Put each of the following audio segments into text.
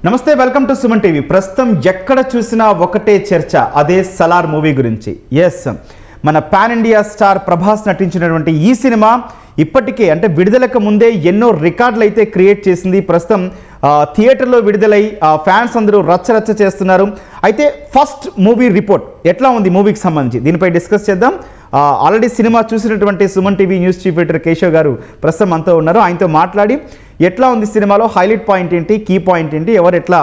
నమస్తే, welcome to Suman TV. ప్రస్తుతం ఎక్కడ చూసినా ఒకటే చర్చ, అదే సలార్ మూవీ గురించి. ఎస్, మన పాన్ ఇండియా స్టార్ ప్రభాస్ నటించినటువంటి ఈ సినిమా ఇప్పటికే అంటే విడుదలకు ముందే ఎన్నో రికార్డులు అయితే క్రియేట్ చేసింది. ప్రస్తుతం థియేటర్లో విడుదలై ఫ్యాన్స్ అందరూ రచ్చరచ్చ చేస్తున్నారు. అయితే ఫస్ట్ మూవీ రిపోర్ట్ ఎట్లా ఉంది మూవీకి సంబంధించి దీనిపై డిస్కస్ చేద్దాం. ఆల్రెడీ సినిమా చూసినటువంటి Suman TV news chief editor Keshav గారు ప్రస్తుతం అంతా ఉన్నారు. ఆయనతో మాట్లాడి ఎట్లా ఉంది సినిమాలో హైలైట్ పాయింట్ ఏంటి, కీ పాయింట్ ఏంటి, ఎవరు ఎట్లా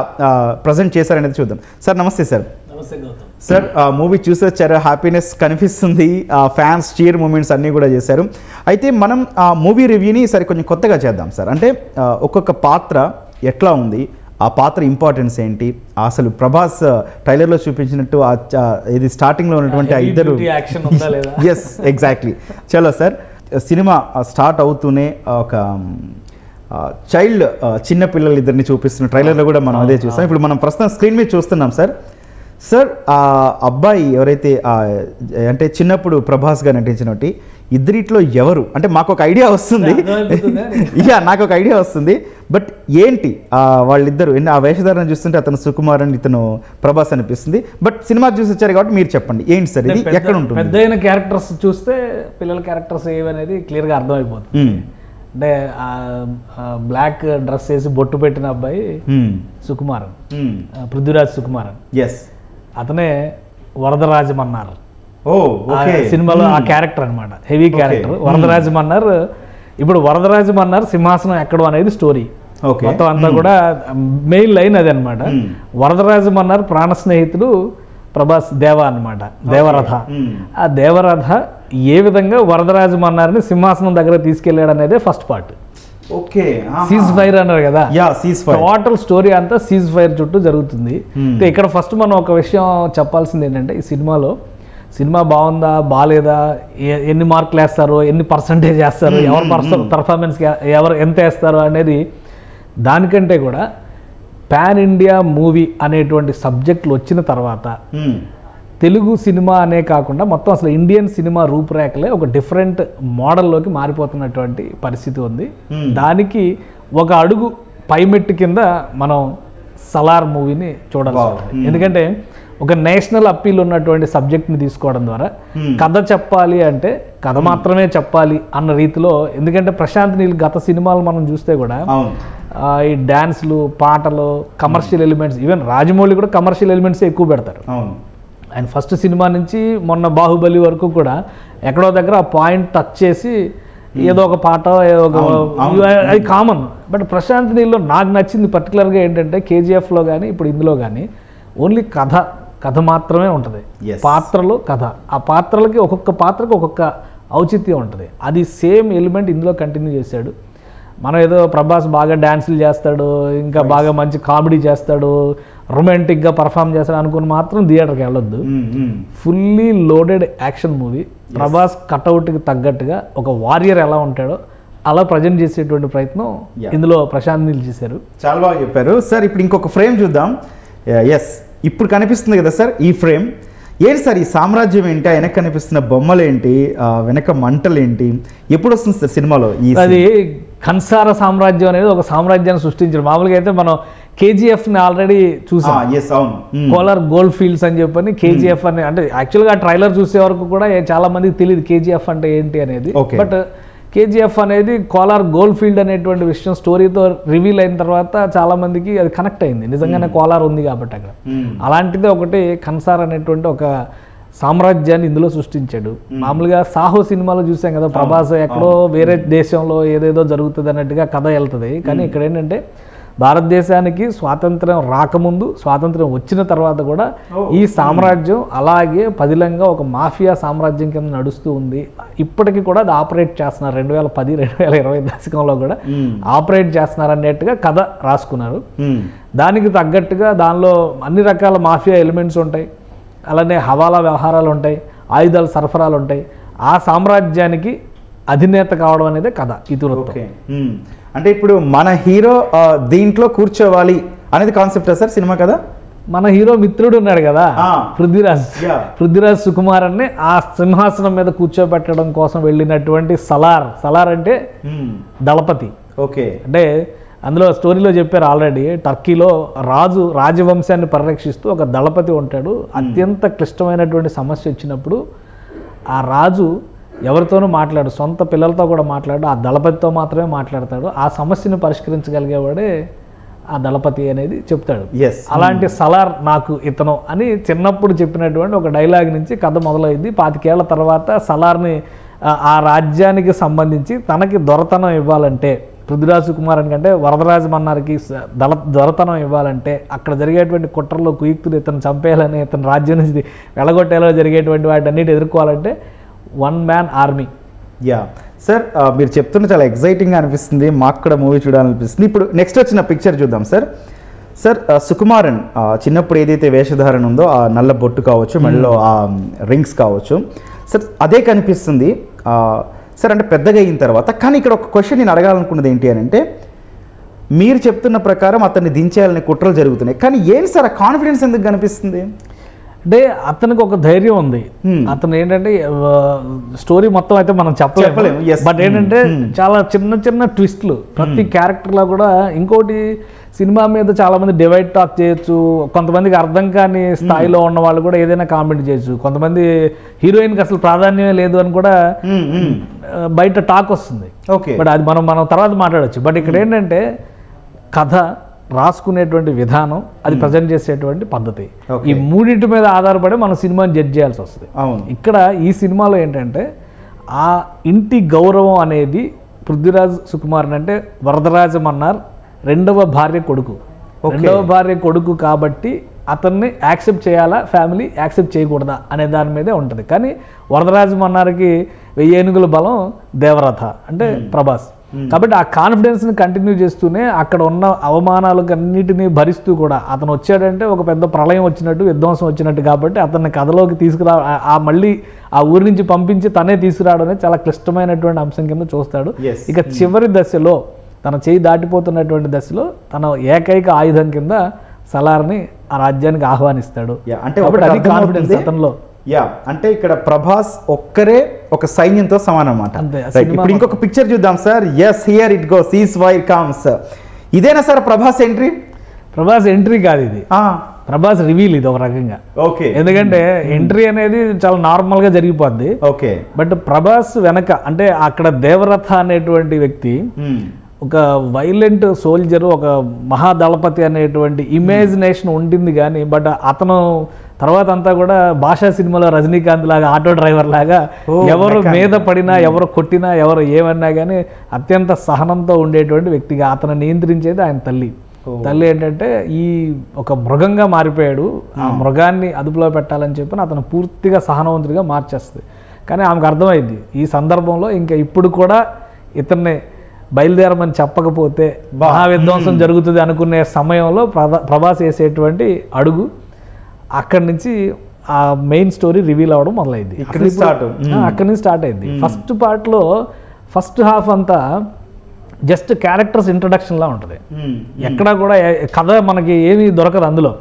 ప్రజెంట్ చేశారనేది చూద్దాం. సార్ నమస్తే. సార్ నమస్తే గౌతమ్. సార్ మూవీ చూసి వచ్చారు, హ్యాపీనెస్ కనిపిస్తుంది, ఫ్యాన్స్ చీర్ మూమెంట్స్ అన్నీ కూడా చేశారు. అయితే మనం మూవీ రివ్యూని సరే కొంచెం కొత్తగా చేద్దాం సార్. అంటే ఒక్కొక్క పాత్ర ఎట్లా ఉంది, ఆ పాత్ర ఇంపార్టెన్స్ ఏంటి, అసలు ప్రభాస్ ట్రైలర్లో చూపించినట్టు ఇది స్టార్టింగ్లో ఉన్నటువంటి ఆ ఇద్దరు. Yes, exactly. చలో సార్, సినిమా స్టార్ట్ అవుతూనే ఒక చైల్డ్ చిన్న పిల్లలు ఇద్దరిని చూపిస్తున్న ట్రైలర్లో కూడా మనం అదే చూస్తాం. ఇప్పుడు మనం ప్రస్తుతం స్క్రీన్ మీద చూస్తున్నాం సార్. సార్ ఆ అబ్బాయి ఎవరైతే అంటే చిన్నప్పుడు ప్రభాస్గా నటించినట్టు ఇద్దరిట్లో ఎవరు అంటే మాకు ఒక ఐడియా వస్తుంది. నాకు ఒక ఐడియా వస్తుంది, బట్ ఏంటి వాళ్ళిద్దరు ఆ వేషధారణ చూస్తుంటే అతను సుకుమార్ అని ఇతను ప్రభాస్ అనిపిస్తుంది. బట్ సినిమా చూసి వచ్చారు కాబట్టి మీరు చెప్పండి ఏంటి సార్ ఇది, ఎక్కడ ఉంటుంది? పెద్దయిన క్యారెక్టర్స్ చూస్తే పిల్లల క్యారెక్టర్స్ ఏవనేది క్లియర్గా అర్థమైపోతుంది. అంటే బ్లాక్ డ్రెస్ వేసి బొట్టు పెట్టిన అబ్బాయి సుకుమారన్, పృథ్వీరాజ్ సుకుమారన్. ఎస్, అతనే వరదరాజమన్నారు సినిమాలో ఆ క్యారెక్టర్ అనమాట, హెవీ క్యారెక్టర్ వరదరాజమన్నారు. ఇప్పుడు వరదరాజమన్నారు సింహాసనం ఎక్కడో అనేది స్టోరీ మొత్తం అంతా కూడా మెయిన్ లైన్ అది అనమాట. వరదరాజమన్నారు ప్రాణ స్నేహితుడు ప్రభాస్ దేవ అనమాట, దేవరథ. ఆ దేవరథ ఏ విధంగా వరదరాజమన్నారిని సింహాసనం దగ్గర తీసుకెళ్లాడు అనేదే first part. Okay, cease fire అన్నారు కదా, టోటల్ స్టోరీ అంతా సీజ్ ఫైర్ చుట్టూ జరుగుతుంది. ఇక్కడ ఫస్ట్ మనం ఒక విషయం చెప్పాల్సింది ఏంటంటే, ఈ సినిమా బాగుందా బాగాలేదా, ఎన్ని మార్కులు వేస్తారు, ఎన్ని పర్సంటేజ్ వేస్తారు, ఎవరు పర్ఫార్మెన్స్కి ఎవరు ఎంత వేస్తారు అనేది దానికంటే కూడా పాన్ ఇండియా మూవీ అనేటువంటి సబ్జెక్టులు వచ్చిన తర్వాత తెలుగు సినిమా అనే కాకుండా మొత్తం అసలు ఇండియన్ సినిమా రూపురేఖలే ఒక డిఫరెంట్ మోడల్లోకి మారిపోతున్నటువంటి పరిస్థితి ఉంది. దానికి ఒక అడుగు పైమెట్టు కింద మనం సలార్ మూవీని చూడాల్సి ఉంటుంది. ఎందుకంటే ఒక నేషనల్ అప్పీల్ ఉన్నటువంటి సబ్జెక్ట్ని తీసుకోవడం ద్వారా కథ చెప్పాలి అంటే కథ మాత్రమే చెప్పాలి అన్న రీతిలో. ఎందుకంటే ప్రశాంత్ నీల్ గత సినిమాలు మనం చూస్తే కూడా ఈ డ్యాన్స్లు, పాటలు, కమర్షియల్ ఎలిమెంట్స్, ఈవెన్ రాజమౌళి కూడా కమర్షియల్ ఎలిమెంట్స్ ఎక్కువ పెడతారు. ఆయన ఫస్ట్ సినిమా నుంచి మొన్న బాహుబలి వరకు కూడా ఎక్కడో దగ్గర ఆ పాయింట్ టచ్ చేసి ఏదో ఒక పాట ఏదో ఒక అది కామన్. బట్ ప్రశాంత్ నీల్లో నాకు నచ్చింది పర్టికులర్గా ఏంటంటే కేజీఎఫ్లో కానీ ఇప్పుడు ఇందులో కానీ ఓన్లీ కథ మాత్రమే ఉంటుంది, పాత్రలు కథ. ఆ పాత్రలకి ఒక్కొక్క పాత్రకి ఒక్కొక్క ఔచిత్యం ఉంటుంది. అది సేమ్ ఎలిమెంట్ ఇందులో కంటిన్యూ చేశాడు. మనం ఏదో ప్రభాస్ బాగా డ్యాన్సులు చేస్తాడు, ఇంకా బాగా మంచి కామెడీ చేస్తాడు, రొమాంటిక్గా పర్ఫామ్ చేస్తాడు అనుకుని మాత్రం థియేటర్కి వెళ్ళొద్దు. Fully loaded action movie. Prabhas కట్అవుట్కి తగ్గట్టుగా ఒక వారియర్ ఎలా ఉంటాడో అలా ప్రజెంట్ చేసేటువంటి ప్రయత్నం ఇందులో ప్రశాంత్ నీల్ చేశారు. చాలా బాగా చెప్పారు సార్. ఇప్పుడు ఇంకొక ఫ్రేమ్ చూద్దాం. ఎస్, ఇప్పుడు కనిపిస్తుంది కదా సార్ ఈ ఫ్రేమ్. ఏంటి సార్ ఈ సామ్రాజ్యం ఏంటి, వెనక కనిపిస్తున్న బొమ్మలు ఏంటి, వెనక మంటలు ఏంటి, ఎప్పుడు వస్తుంది సార్ సినిమాలో? అది కన్సార సామ్రాజ్యం అనేది ఒక సామ్రాజ్యాన్ని సృష్టించారు. మామూలుగా అయితే మనం కేజీఎఫ్ని ఆల్రెడీ చూసాం, కోలార్ గోల్డ్ ఫీల్డ్స్ అని చెప్పని కేజీఎఫ్ అని. అంటే యాక్చువల్గా ట్రైలర్ చూసే వరకు కూడా చాలా మందికి తెలియదు కేజీఎఫ్ అంటే ఏంటి అనేది. బట్ కేజీఎఫ్ అనేది కోలార్ గోల్డ్ ఫీల్డ్ అనేటువంటి విషయం స్టోరీతో రివీల్ అయిన తర్వాత చాలా మందికి అది కనెక్ట్ అయింది. నిజంగానే కోలార్ ఉంది కాబట్టి అక్కడ. అలాంటిది ఒకటి కన్సార్ అనేటువంటి ఒక సామ్రాజ్యాన్ని ఇందులో సృష్టించాడు. మామూలుగా సాహో సినిమాలో చూసాం కదా, ప్రభాస్ ఎక్కడో వేరే దేశంలో ఏదేదో జరుగుతుంది అన్నట్టుగా కథ వెళ్తుంది. కానీ ఇక్కడ ఏంటంటే భారతదేశానికి స్వాతంత్రం రాకముందు, స్వాతంత్రం వచ్చిన తర్వాత కూడా ఈ సామ్రాజ్యం అలాగే పదిలంగా ఒక మాఫియా సామ్రాజ్యం కింద నడుస్తూ ఉంది. ఇప్పటికీ కూడా అది ఆపరేట్ చేస్తున్నారు. 2010-2020 దశకంలో కూడా ఆపరేట్ చేస్తున్నారు అన్నట్టుగా కథ రాసుకున్నారు. దానికి తగ్గట్టుగా దానిలో అన్ని రకాల మాఫియా ఎలిమెంట్స్ ఉంటాయి, అలానే హవాలా వ్యవహారాలు ఉంటాయి, ఆయుధాల సరఫరాలు ఉంటాయి. ఆ సామ్రాజ్యానికి అధినేత కావడం అనేది కథ ఇతివృత్తం. అంటే ఇప్పుడు మన హీరో దీంట్లో కూర్చోవాలి అనేది కాన్సెప్ట్ సార్ సినిమా కదా? మన హీరో మిత్రుడు ఉన్నాడు కదా పృథ్వీరాజ్ సుకుమార్ అని, ఆ సింహాసనం మీద కూర్చోబెట్టడం కోసం వెళ్ళినటువంటి సలార్ అంటే దళపతి. ఓకే, అంటే అందులో స్టోరీలో చెప్పారు ఆల్రెడీ, టర్కీలో రాజవంశాన్ని పరిరక్షిస్తూ ఒక దళపతి ఉంటాడు. అత్యంత క్లిష్టమైనటువంటి సమస్య వచ్చినప్పుడు ఆ రాజు ఎవరితోనూ మాట్లాడు, సొంత పిల్లలతో కూడా మాట్లాడు, ఆ దళపతితో మాత్రమే మాట్లాడతాడు. ఆ సమస్యను పరిష్కరించగలిగేవాడే ఆ దళపతి అనేది చెప్తాడు. అలాంటి సలార్ నాకు ఇతను అని చిన్నప్పుడు చెప్పినటువంటి ఒక డైలాగ్ నుంచి కథ మొదలైంది. 25 ఏళ్ల తర్వాత సలార్ని ఆ రాజ్యానికి సంబంధించి తనకి దొరతనం ఇవ్వాలంటే, పృథ్వీరాజ్ సుకుమారన్ కంటే వరదరాజ మన్నార్కి దొరతనం ఇవ్వాలంటే అక్కడ జరిగేటువంటి కుట్రలో కుయుక్తులు ఇతను చంపేయాలని, ఇతను రాజ్యం నుంచి వెళ్ళగొట్టేలా జరిగేటువంటి వాటన్నిటి ఎదుర్కోవాలంటే one man army. Yeah sir, మీరు చెప్తున్న చాలా ఎగ్జైటింగ్గా అనిపిస్తుంది, మాకు కూడా మూవీ చూడాలనిపిస్తుంది. ఇప్పుడు నెక్స్ట్ వచ్చిన పిక్చర్ చూద్దాం సార్. సార్ సుకుమారన్ చిన్నప్పుడు ఏదైతే వేషధారణ ఉందో, ఆ నల్ల బొట్టు కావచ్చు, మెడలో ఆ రింగ్స్ కావచ్చు సార్, అదే కనిపిస్తుంది సార్. అంటే పెద్దగా అయిన తర్వాత, కానీ ఇక్కడ ఒక క్వశ్చన్ నేను అడగాలనుకున్నది ఏంటి అని అంటే, మీరు చెప్తున్న ప్రకారం అతన్ని దించేయాలని కుట్రలు జరుగుతున్నాయి, కానీ ఏంటి సార్ ఆ కాన్ఫిడెన్స్ ఎందుకు కనిపిస్తుంది? అంటే అతనికి ఒక ధైర్యం ఉంది. అతను ఏంటంటే స్టోరీ మొత్తం అయితే మనం చెప్పలేము, బట్ ఏంటంటే చాలా చిన్న చిన్న ట్విస్ట్లు ప్రతి క్యారెక్టర్లో కూడా. ఇంకోటి, సినిమా మీద చాలా మంది డివైడ్ టాక్ చేయొచ్చు, కొంతమందికి అర్థం కాని స్థాయిలో ఉన్న వాళ్ళు కూడా ఏదైనా కామెంట్ చేయొచ్చు, కొంతమంది హీరోయిన్కి అసలు ప్రాధాన్యమే లేదు అని కూడా బయట టాక్ వస్తుంది. బట్ అది మనం తర్వాత మాట్లాడవచ్చు. బట్ ఇక్కడ ఏంటంటే కథ రాసుకునేటువంటి విధానం, అది ప్రజెంట్ చేసేటువంటి పద్ధతి, ఈ మూడింటి మీద ఆధారపడి మనం సినిమాని జడ్జ్ చేయాల్సి వస్తుంది. ఇక్కడ ఈ సినిమాలో ఏంటంటే ఆ ఇంటి గౌరవం అనేది పృథ్వీరాజ్ సుకుమారన్ అంటే వరదరాజ మన్నార్ రెండవ భార్య కొడుకు కాబట్టి అతన్ని యాక్సెప్ట్ చేయాలా, ఫ్యామిలీ యాక్సెప్ట్ చేయకూడదా అనే దాని మీదే ఉంటుంది. కానీ వరదరాజ మన్నార్కి 1000 ఏనుగుల బలం దేవరథ అంటే ప్రభాస్. కాబట్టి ఆ కాన్ఫిడెన్స్ని కంటిన్యూ చేస్తూనే అక్కడ ఉన్న అవమానాలకు అన్నిటినీ భరిస్తూ కూడా అతను వచ్చాడంటే ఒక పెద్ద ప్రళయం వచ్చినట్టు, విధ్వంసం వచ్చినట్టు, కాబట్టి అతన్ని కథలోకి మళ్ళీ ఆ ఊరి నుంచి పంపించి తనే తీసుకురావడం అనేది చాలా క్లిష్టమైనటువంటి అంశం కింద చూస్తాడు. ఇక చివరి దశలో, తన చేయి దాటిపోతున్నటువంటి దశలో తన ఏకైక ఆయుధం కింద సలార్ని ఆ రాజ్యానికి ఆహ్వానిస్తాడు. అంటే అది కాన్ఫిడెన్స్ అతనిలో. అంటే ఇక్కడ ప్రభాస్ ఒక్కరే ఒక సైన్యంతో సమానం అన్నమాట. ఇప్పుడు ఇంకొక పిక్చర్ చూద్దాం sir. Yes, here it goes, is where comes. ఇదేనా sir Prabhas entry? Prabhas entry కాదు ఇది, ప్రభాస్ రివీల్ ఇది ఒక రకంగా. ఎందుకంటే ఎంట్రీ అనేది చాలా నార్మల్ గా జరిగిపోద్ది. బట్ ప్రభాస్ వెనక అంటే అక్కడ దేవరథ అనేటువంటి వ్యక్తి ఒక వైలెంట్ సోల్జర్, ఒక మహాదళపతి అనేటువంటి ఇమాజినేషన్ ఉంటుంది. కానీ బట్ అతను తర్వాత అంతా కూడా భాషా సినిమాలో రజనీకాంత్ లాగా, ఆటో డ్రైవర్ లాగా ఎవరు మీద పడినా, ఎవరు కొట్టినా, ఎవరు ఏమన్నా కానీ అత్యంత సహనంతో ఉండేటువంటి వ్యక్తిగా అతను నియంత్రించేది ఆయన తల్లి. ఏంటంటే ఈ ఒక మృగంగా మారిపోయాడు. ఆ మృగాన్ని అదుపులో పెట్టాలని చెప్పి అతను పూర్తిగా సహనవంతుడిగా మార్చేస్తుంది. కానీ ఆమెకు అర్థమైంది ఈ సందర్భంలో ఇంకా ఇప్పుడు కూడా ఇతన్ని బయలుదేరమని చెప్పకపోతే మహావిధ్వంసం జరుగుతుంది అనుకునే సమయంలో ప్రభాస్ వేసేటువంటి అడుగు అక్కడి నుంచి ఆ మెయిన్ స్టోరీ రివీల్ అవ్వడం మొదలైంది. అక్కడి నుంచి స్టార్ట్ అయింది. ఫస్ట్ పార్ట్లో ఫస్ట్ హాఫ్ అంతా జస్ట్ క్యారెక్టర్స్ ఇంట్రడక్షన్ లా ఉంటుంది. ఎక్కడా కూడా కథ మనకి ఏమీ దొరకదు అందులో.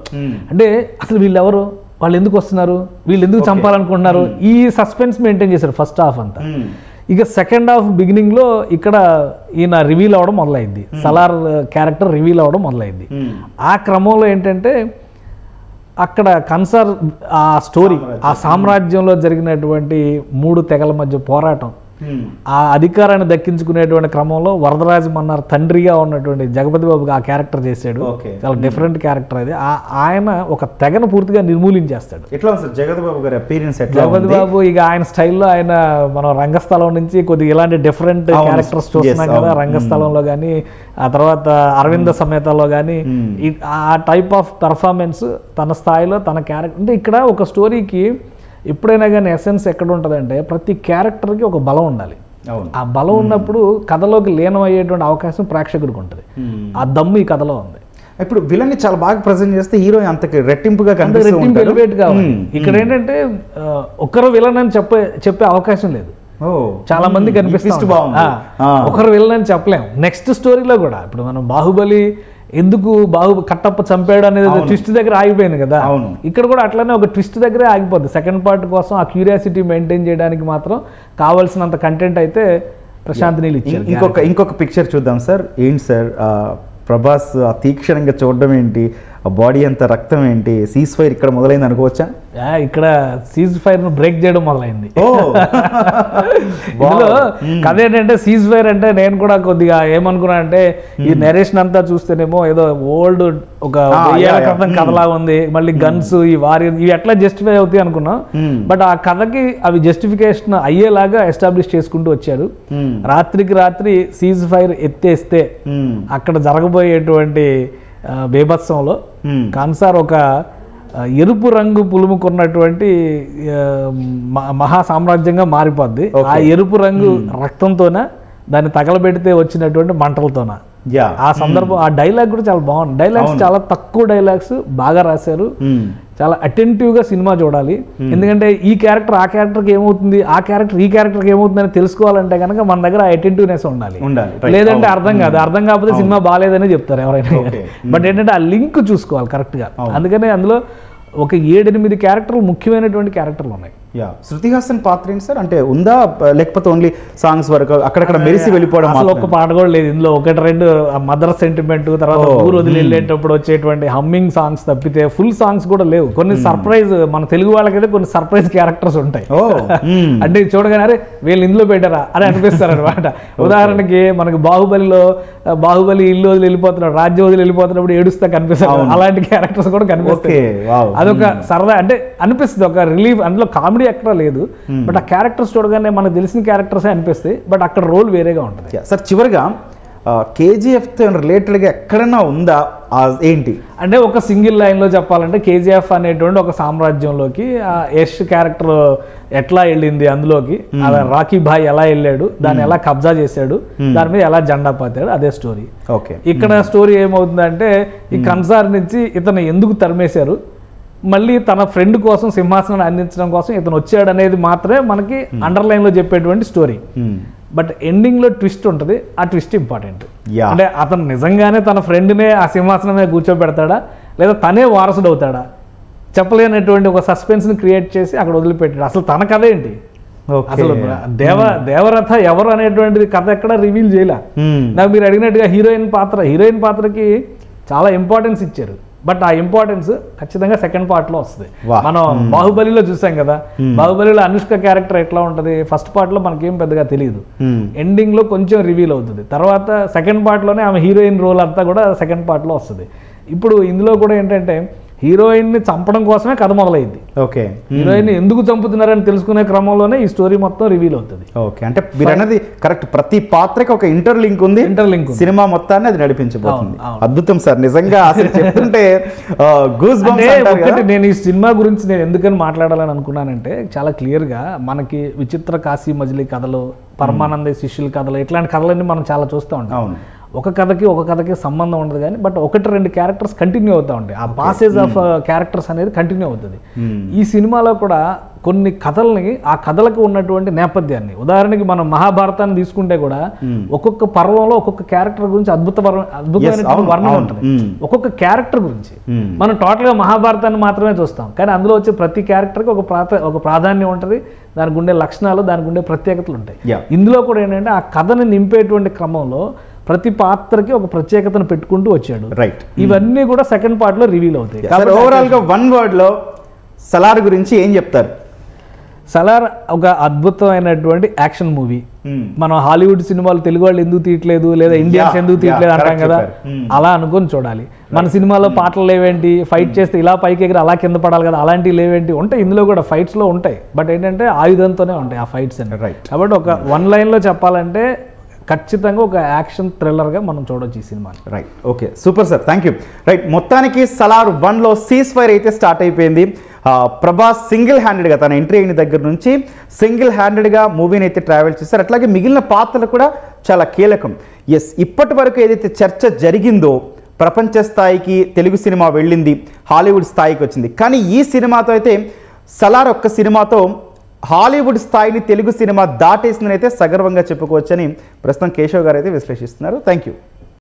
అంటే అసలు వీళ్ళు ఎవరు, వాళ్ళు ఎందుకు వస్తున్నారు, వీళ్ళు ఎందుకు చంపాలనుకుంటున్నారు, ఈ సస్పెన్స్ మెయింటైన్ చేశారు ఫస్ట్ హాఫ్ అంతా. ఇక సెకండ్ హాఫ్ బిగినింగ్లో ఇక్కడ ఈయన రివీల్ అవ్వడం మొదలైంది, సలార్ క్యారెక్టర్ రివీల్ అవ్వడం మొదలైంది. ఆ క్రమంలో ఏంటంటే అక్కడ కన్సర్ ఆ స్టోరీ, ఆ సామ్రాజ్యంలో జరిగినటువంటి 3 తెగల మధ్య పోరాటం, ఆ అధికారాన్ని దక్కించుకునేటువంటి క్రమంలో వరదరాజ మన్నార్ తండ్రిగా ఉన్నటువంటి జగపతి బాబుకి ఆ క్యారెక్టర్ చేశాడు. చాలా డిఫరెంట్ క్యారెక్టర్ అది. ఆయన ఒక తెగను పూర్తిగా నిర్మూలించేస్తాడు. ఎట్లా సార్ జగపతి బాబు గారి అపీరెన్స్? జగపతి బాబు ఇక ఆయన స్టైల్లో ఆయన మనం రంగస్థలం నుంచి కొద్దిగా ఇలాంటి డిఫరెంట్ క్యారెక్టర్స్ చూస్తున్నాం కదా. రంగస్థలంలో కానీ, ఆ తర్వాత అరవింద సమేతలో కానీ ఆ టైప్ ఆఫ్ పర్ఫార్మెన్స్ తన స్థాయిలో తన క్యారెక్టర్. అంటే ఇక్కడ ఒక స్టోరీకి ఎప్పుడైనా కానీ ఎసెన్స్ ఎక్కడ ఉంటుందంటే ప్రతి క్యారెక్టర్కి ఒక బలం ఉండాలి. ఆ బలం ఉన్నప్పుడు కథలోకి లీనం అయ్యేటువంటి అవకాశం ప్రేక్షకుడికి ఉంటుంది. ఆ దమ్ము ఈ కథలో ఉంది. ఇప్పుడు విలన్ ని చాలా బాగా ప్రెజెంట్ చేస్తే హీరో అంతకి రెట్టింపుగా ఎలివేట్ కావాలి. ఇక్కడ ఏంటంటే ఒకరు విలన్ అని చెప్పే అవకాశం లేదు. చాలా మంది కనిపిస్తుంది ఒకరు విలన్ అని చెప్పలేము. నెక్స్ట్ స్టోరీలో కూడా ఇప్పుడు మనం బాహుబలి ఎందుకు కట్టప్ప చంపాడు అనేది ట్విస్ట్ దగ్గర ఆగిపోయింది కదా. ఇక్కడ కూడా అట్లనే ఒక ట్విస్ట్ దగ్గరే ఆగిపోద్ది. సెకండ్ పార్ట్ కోసం ఆ క్యూరియాసిటీ మెయింటైన్ చేయడానికి మాత్రం కావాల్సినంత కంటెంట్ అయితే ప్రశాంత్ నీల్ ఇచ్చారు. ఇంకొక పిక్చర్ చూద్దాం సార్. ఏంటి సార్ ప్రభాస్ ఆ తీక్షణంగా చూడడం ఏంటి, ఆ బాడీ అంత రక్తం ఏంటి, సీజ్ ఫైర్ ఇక్కడ మొదలైంది అనుకోవచ్చా? ఇక్కడ సీజ్ ఫైర్ ను బ్రేక్ చేయడం మొదలైంది. ఓ ఇందులో కథ ఏంటంటే సీజ్ ఫైర్ అంటే నేను కూడా కొద్దిగా ఏమనుకున్నా అంటే ఈ నెరేషన్ అంతా చూస్తేనేమో ఏదో ఓల్డ్ ఒక 1000 ఏళ్ల క్రితం కథలా ఉంది, మళ్ళీ గన్స్ ఈ వారియర్ ఇవి ఎట్లా జస్టిఫై అవుతాయి అనుకున్నా. బట్ ఆ కథకి అవి జస్టిఫికేషన్ అయ్యేలాగా ఎస్టాబ్లిష్ చేసుకుంటూ వచ్చారు. రాత్రికి రాత్రి సీజ్ ఫైర్ ఎత్తేస్తే అక్కడ జరగబోయేటువంటి బేభత్సంలో కాన్సార్ ఒక ఎరుపు రంగు పులుముకున్నటువంటి మహా సామ్రాజ్యంగా మారిపోద్ది. ఆ ఎరుపు రంగు రక్తంతోన దాన్ని తగలబెడితే వచ్చినటువంటి మంటలతోన. ఆ సందర్భం ఆ డైలాగ్ కూడా చాలా బాగుంది. డైలాగ్స్ చాలా తక్కువ డైలాగ్స్ బాగా రాశారు. చాలా అటెంటివ్ గా సినిమా చూడాలి. ఎందుకంటే ఈ క్యారెక్టర్ ఆ క్యారెక్టర్కి ఏమవుతుంది, ఆ క్యారెక్టర్ ఈ క్యారెక్టర్కి ఏమవుతుంది అని తెలుసుకోవాలంటే కనుక మన దగ్గర అటెంటివ్నెస్ ఉండాలి. లేదంటే అర్థం కాదు. అర్థం కాకపోతే సినిమా బాగాలేదని చెప్తారు ఎవరైనా. బట్ ఏంటంటే ఆ లింక్ చూసుకోవాలి కరెక్ట్ గా. అందుకనే అందులో ఒక 7-8 క్యారెక్టర్లు ముఖ్యమైనటువంటి క్యారెక్టర్లు ఉన్నాయి. శృతి హాసన్ పాత్ర ఏంటి సార్? అంటే ఉందా లేకపోతే ఓన్లీ సాంగ్స్ వరకు అక్కడక్కడ మెరిసి వెళ్ళిపోవడం? అసలు ఒక పాట కూడా లేదు ఇందులో. 1-2 మదర్ సెంటిమెంట్, తర్వాత ఊరు వదిలి వెళ్ళేటప్పుడు వచ్చేటువంటి హమ్మింగ్ సాంగ్స్ తప్పితే ఫుల్ సాంగ్స్ కూడా లేవు. కొన్ని సర్ప్రైజ్, మన తెలుగు వాళ్ళకైతే కొన్ని సర్ప్రైజ్ క్యారెక్టర్స్ ఉంటాయి. అంటే చూడగానే అరే వీళ్ళు ఇందులో పెట్టారా అని అనిపిస్తారు అనమాట. ఉదాహరణకి మనకి బాహుబలి ఇల్లు వదిలి వెళ్ళిపోతున్నాడు, రాజ్యం వదిలి వెళ్ళిపోతున్నప్పుడు ఏడుస్తా కనిపిస్తారు. అలాంటి క్యారెక్టర్స్ కూడా కనిపిస్తాయి. అదొక సరదా అంటే అనిపిస్తుంది, ఒక రిలీఫ్. అందులో కామెడీ ఎక్కడ లేదు, బట్ ఆ క్యారెక్టర్స్ చూడగానే మనకు తెలిసిన క్యారెక్టర్సే అనిపిస్తాయి. బట్ అక్కడ రోల్ వేరేగా ఉంటుంది. సార్ చివరిగా కేజీఎఫ్తో రిలేటెడ్గా ఎక్కడన్నా ఉందా ఏంటి అంటే ఒక సింగిల్ లైన్లో చెప్పాలంటే కేజీఎఫ్ అనేటువంటి ఒక సామ్రాజ్యంలోకి యష్ క్యారెక్టర్ ఎట్లా వెళ్ళింది, అందులోకి అలా రాకీ భాయ్ ఎలా వెళ్ళాడు, దాన్ని ఎలా కబ్జా చేశాడు, దాని మీద ఎలా జెండా పాతాడు, అదే స్టోరీ. ఓకే, ఇక్కడ స్టోరీ ఏమవుతుందంటే ఈ కన్సార్ నుంచి ఇతను ఎందుకు తరిమేశారు, మళ్ళీ తన ఫ్రెండ్ కోసం సింహాసనాన్ని అందించడం కోసం ఇతను వచ్చాడు అనేది మాత్రమే మనకి అండర్లైన్లో చెప్పేటువంటి స్టోరీ. బట్ ఎండింగ్లో ట్విస్ట్ ఉంటుంది. ఆ ట్విస్ట్ ఇంపార్టెంట్. అంటే అతను నిజంగానే తన ఫ్రెండ్నే ఆ సింహాసనం మీద కూర్చోబెడతాడా, లేదా తనే వారసుడు అవుతాడా, చెప్పలేనటువంటి ఒక సస్పెన్స్ని క్రియేట్ చేసి అక్కడ వదిలిపెట్టాడు. అసలు తన కథ ఏంటి, అసలు దేవరథ ఎవరు అనేటువంటిది కథ ఎక్కడ రివీల్ చేయలే. నాకు మీరు అడిగినట్టుగా హీరోయిన్ పాత్రకి చాలా ఇంపార్టెన్స్ ఇచ్చారు. బట్ ఆ ఇంపార్టెన్స్ ఖచ్చితంగా సెకండ్ పార్ట్ లో వస్తుంది. మనం బాహుబలిలో చూసాం కదా, బాహుబలిలో అనుష్క క్యారెక్టర్ ఎట్లా ఉంటది, ఫస్ట్ పార్ట్ లో మనకేం పెద్దగా తెలియదు, ఎండింగ్ లో కొంచెం రివీల్ అవుతుంది. తర్వాత సెకండ్ పార్ట్ లోనే ఆమె హీరోయిన్ రోల్ అంతా కూడా సెకండ్ పార్ట్ లో వస్తుంది. ఇప్పుడు ఇందులో కూడా ఏంటంటే హీరోయిన్ ని చంపడం కోసమే కథ మొదలైంది. ఓకే, హీరోయిన్ ఎందుకు చంపుతున్నారని తెలుసుకునే క్రమంలోనే ఈ స్టోరీ మొత్తం రివీల్ అవుతుంది. ఓకే, అంటే మీరు అన్నది కరెక్ట్. ప్రతి పాత్రకి ఒక ఇంటర్లింక్ ఉంది. సినిమా మొత్తాన్ని అది నడిపించబోతుంది. అద్భుతం సార్, నిజంగా అసలు చెప్తుంటే గూస్ బంప్స్. నేను ఈ సినిమా గురించి నేను ఎందుకని మాట్లాడాలని అనుకున్నానంటే చాలా క్లియర్ గా మనకి విచిత్ర కాశీ మజిలీ కథలు, పరమానంద శిష్యుల కథలు, ఇట్లాంటి కథలన్నీ మనం చాలా చూస్తూ ఉంటాం. ఒక కథకి సంబంధం ఉండదు కానీ బట్ 1-2 క్యారెక్టర్స్ కంటిన్యూ అవుతూ ఉంటాయి. ఆ పాసేజ్ ఆఫ్ క్యారెక్టర్స్ అనేది కంటిన్యూ అవుతుంది. ఈ సినిమాలో కూడా కొన్ని కథల్ని, ఆ కథలకు ఉన్నటువంటి నేపథ్యాన్ని, ఉదాహరణకి మనం మహాభారతాన్ని తీసుకుంటే కూడా ఒక్కొక్క పర్వంలో ఒక్కొక్క క్యారెక్టర్ గురించి అద్భుతమైన వర్ణన ఉంటుంది. ఒక్కొక్క క్యారెక్టర్ గురించి మనం టోటల్గా మహాభారతాన్ని మాత్రమే చూస్తాం, కానీ అందులో వచ్చే ప్రతి క్యారెక్టర్కి ఒక ప్రాధాన్యం ఉంటుంది, దానికి ఉండే లక్షణాలు, దానికి ఉండే ప్రత్యేకతలు ఉంటాయి. ఇందులో కూడా ఏంటంటే ఆ కథని నింపేటువంటి క్రమంలో ప్రతి పాత్రకి ఒక ప్రత్యేకతను పెట్టుకుంటూ వచ్చాడు. రైట్, ఇవన్నీ కూడా సెకండ్ పార్ట్ లో రివీల్ అవుతాయి. ఓవరాల్ గా వన్ వర్డ్ లో సలార్ గురించి ఏం చెప్తారు? సలార్ ఒక అద్భుతమైనటువంటి యాక్షన్ మూవీ. మనం హాలీవుడ్ సినిమాలు తెలుగు వాళ్ళు ఎందుకు తీయట్లేదు, లేదా ఇండియన్స్ ఎందుకు తీయట్లేదు అంటాం కదా, అలా అనుకొని చూడాలి. మన సినిమాలో పాటలు లేవేంటి, ఫైట్ చేస్తే ఇలా పైకి ఎగిరి అలా కింద పడాలి కదా, అలాంటివి లేవేంటి ఉంటాయి. ఇందులో కూడా ఫైట్స్ లో ఉంటాయి, బట్ ఏంటంటే ఆయుధంతోనే ఉంటాయి ఆ ఫైట్స్ అని. కాబట్టి ఒక వన్ లైన్ లో చెప్పాలంటే ఖచ్చితంగా ఒక యాక్షన్ థ్రిల్లర్గా మనం చూడొచ్చు ఈ cinema. Right, okay, super sir, thank you. Right, మొత్తానికి సలార్ 1లో సీజ్ ఫైర్ అయితే స్టార్ట్ అయిపోయింది. ప్రభాస్ సింగిల్ హ్యాండెడ్గా తన ఎంట్రీ అయిన దగ్గర నుంచి సింగిల్ హ్యాండెడ్గా మూవీని అయితే ట్రావెల్ చేశారు. అట్లాగే మిగిలిన పాత్రలు కూడా చాలా కీలకం. ఎస్, ఇప్పటి వరకు ఏదైతే చర్చ జరిగిందో ప్రపంచ స్థాయికి తెలుగు సినిమా వెళ్ళింది, హాలీవుడ్ స్థాయికి వచ్చింది. కానీ ఈ సినిమాతో అయితే సలార్ ఒక్క సినిమాతో హాలీవుడ్ స్థాయిని తెలుగు సినిమా దాటేసిందని అయితే సగర్వంగా చెప్పుకోవచ్చని ప్రస్తుతం కేశవ్ గారు అయితే విశ్లేషిస్తున్నారు. Thank you.